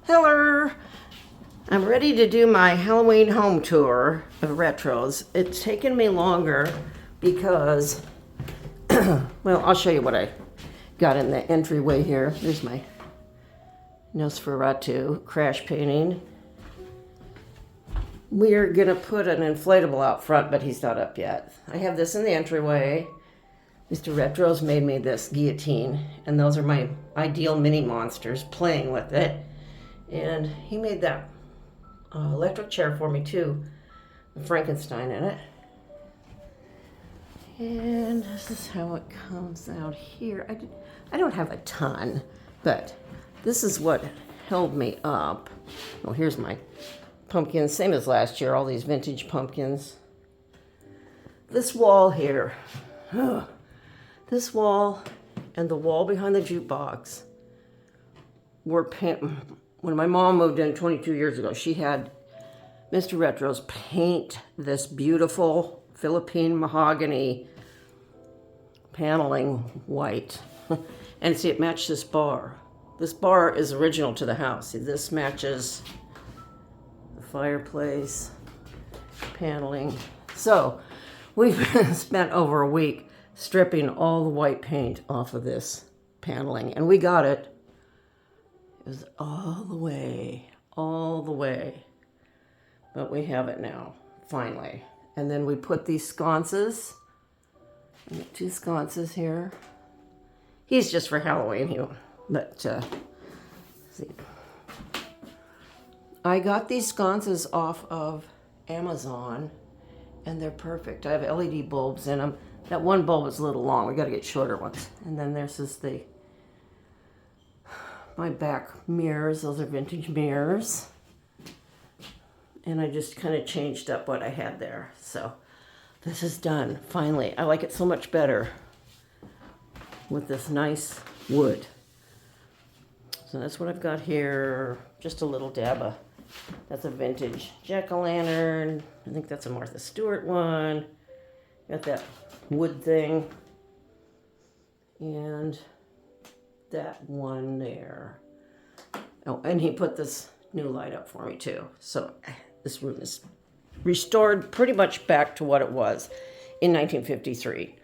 Hello! I'm ready to do my Halloween home tour of Retros. It's taken me longer because, well, I'll show you what I got in the entryway here. There's my Nosferatu crash painting. We're gonna put an inflatable out front, but he's not up yet. I have this in the entryway. Mr. Retros made me this guillotine, and those are my ideal mini monsters playing with it. And he made that electric chair for me too, with Frankenstein in it. And this is how it comes out here. I don't have a ton, but this is what held me up. Oh, here's my pumpkins, same as last year, all these vintage pumpkins. This wall here, this wall and the wall behind the jukebox were when my mom moved in 22 years ago, she had Mr. Retros paint this beautiful Philippine mahogany paneling white. And see, it matched this bar. This bar is original to the house. See, this matches the fireplace paneling. So we've spent over a week stripping all the white paint off of this paneling, and we got it. It was all the way. But we have it now, finally. And then we put these sconces, two sconces here. He's just for Halloween, but see. I got these sconces off of Amazon, and they're perfect. I have LED bulbs in them. That one bulb is a little long. We got to get shorter ones. And then there's my back mirrors. Those are vintage mirrors. And I just kind of changed up what I had there. So this is done, finally. I like it so much better with this nice wood. So that's what I've got here. Just a little dab. That's a vintage jack-o'-lantern. I think that's a Martha Stewart one. Got that wood thing. And that one there. Oh, and he put this new light up for me too. So this room is restored pretty much back to what it was in 1953.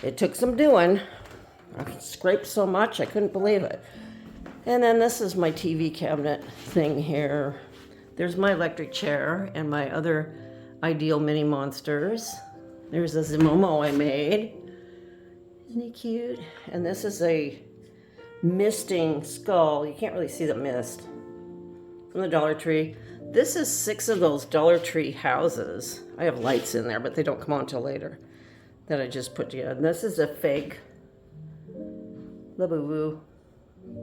It took some doing. I scraped so much I couldn't believe it. And then this is my TV cabinet thing here. There's my electric chair and my other ideal mini monsters. There's a Zimomo I made. Isn't he cute? And this is a misting skull. You can't really see the mist. From the Dollar Tree. This is 6 of those Dollar Tree houses. I have lights in there, but they don't come on until later. That I just put together. And this is a fake Labubu.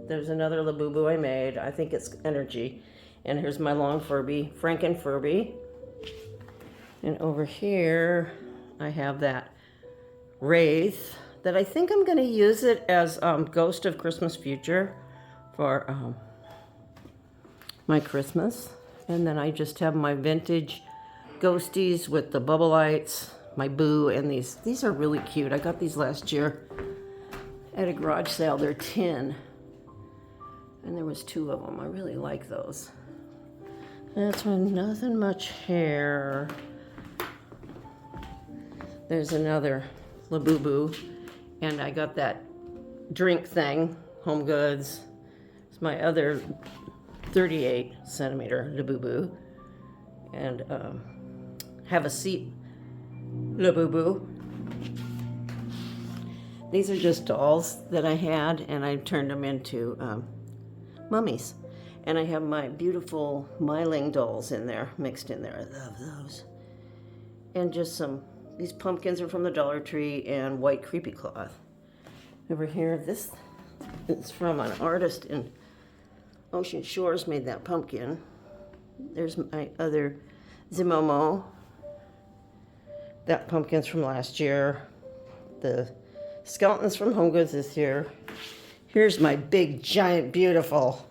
There's another Labubu I made. I think it's Energy. And here's my long Furby, Franken Furby. And over here, I have that Wraith that I think I'm going to use it as Ghost of Christmas Future for my Christmas. And then I just have my vintage ghosties with the bubble lights, my Boo, and these are really cute. I got these last year at a garage sale. They're tin. And there was 2 of them. I really like those. That's why nothing much here. There's another Labubu. And I got that drink thing, Home Goods. It's my other 38 centimeter Labubu. And have a seat Labubu. These are just dolls that I had, and I turned them into mummies. And I have my beautiful myling dolls in there, mixed in there. I love those. And just these pumpkins are from the Dollar Tree and white creepy cloth. Over here, this is from an artist in Ocean Shores, made that pumpkin. There's my other Zimomo. That pumpkin's from last year. The skeleton's from Home Goods this year. Here's my big, giant, beautiful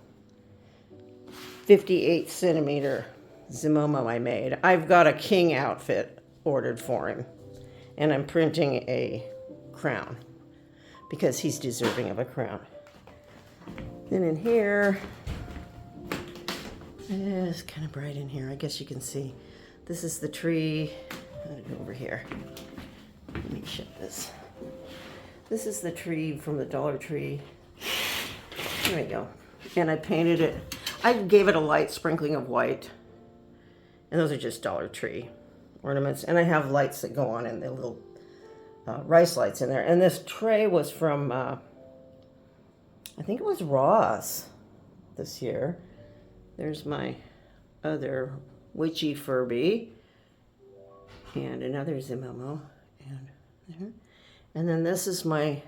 58 centimeter Zimomo I made. I've got a king outfit ordered for him. And I'm printing a crown because he's deserving of a crown. Then in here, it's kind of bright in here. I guess you can see. This is the tree. I'm gonna go over here. Let me shut this. This is the tree from the Dollar Tree. There we go. And I painted it. I gave it a light sprinkling of white. And those are just Dollar Tree ornaments. And I have lights that go on in the little rice lights in there. And this tray was from, I think it was Ross this year. There's my other witchy Furby. And another Zimomo. And there. And then this is my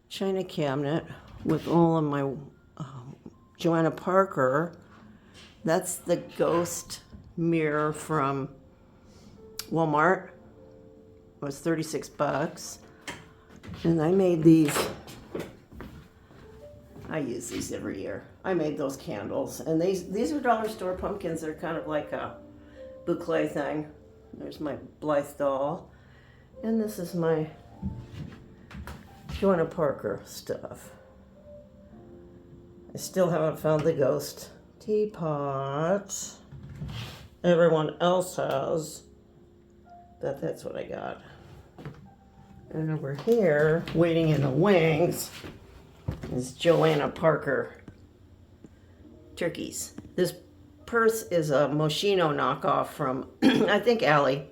china cabinet with all of my Joanna Parker. That's the ghost mirror from Walmart. It was 36 bucks. And I made these. I use these every year. I made those candles. And these are dollar store pumpkins. They're kind of like a boucle thing. There's my Blythe doll. And this is my Joanna Parker stuff. I still haven't found the ghost teapot. Everyone else has. But that's what I got. And over here, waiting in the wings, is Joanna Parker turkeys. This purse is a Moschino knockoff from, I think, Allie.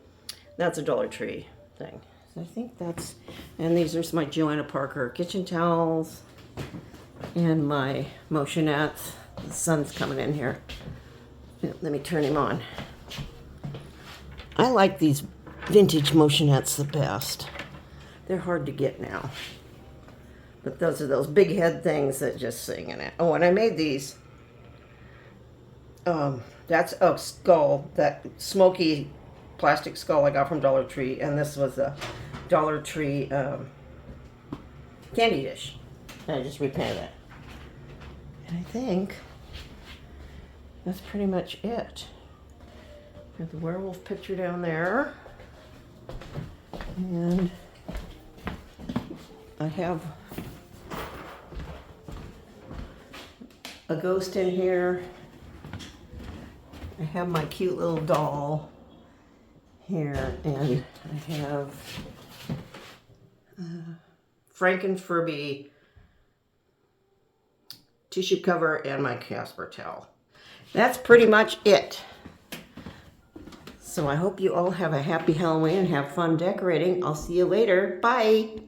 That's a Dollar Tree thing. So I think that's, and these are my Joanna Parker kitchen towels and my motionettes. The sun's coming in here. Let me turn him on. I like these vintage motionettes the best. They're hard to get now. But those are those big head things that just sing in it. Oh, and I made these. That's a skull, that smoky plastic skull I got from Dollar Tree, and this was a Dollar Tree candy dish. And I just repainted it. And I think that's pretty much it. Got the werewolf picture down there. And I have a ghost in here. I have my cute little doll here, and I have Franken Furby tissue cover and my Casper towel. That's pretty much it. So I hope you all have a happy Halloween and have fun decorating. I'll see you later. Bye.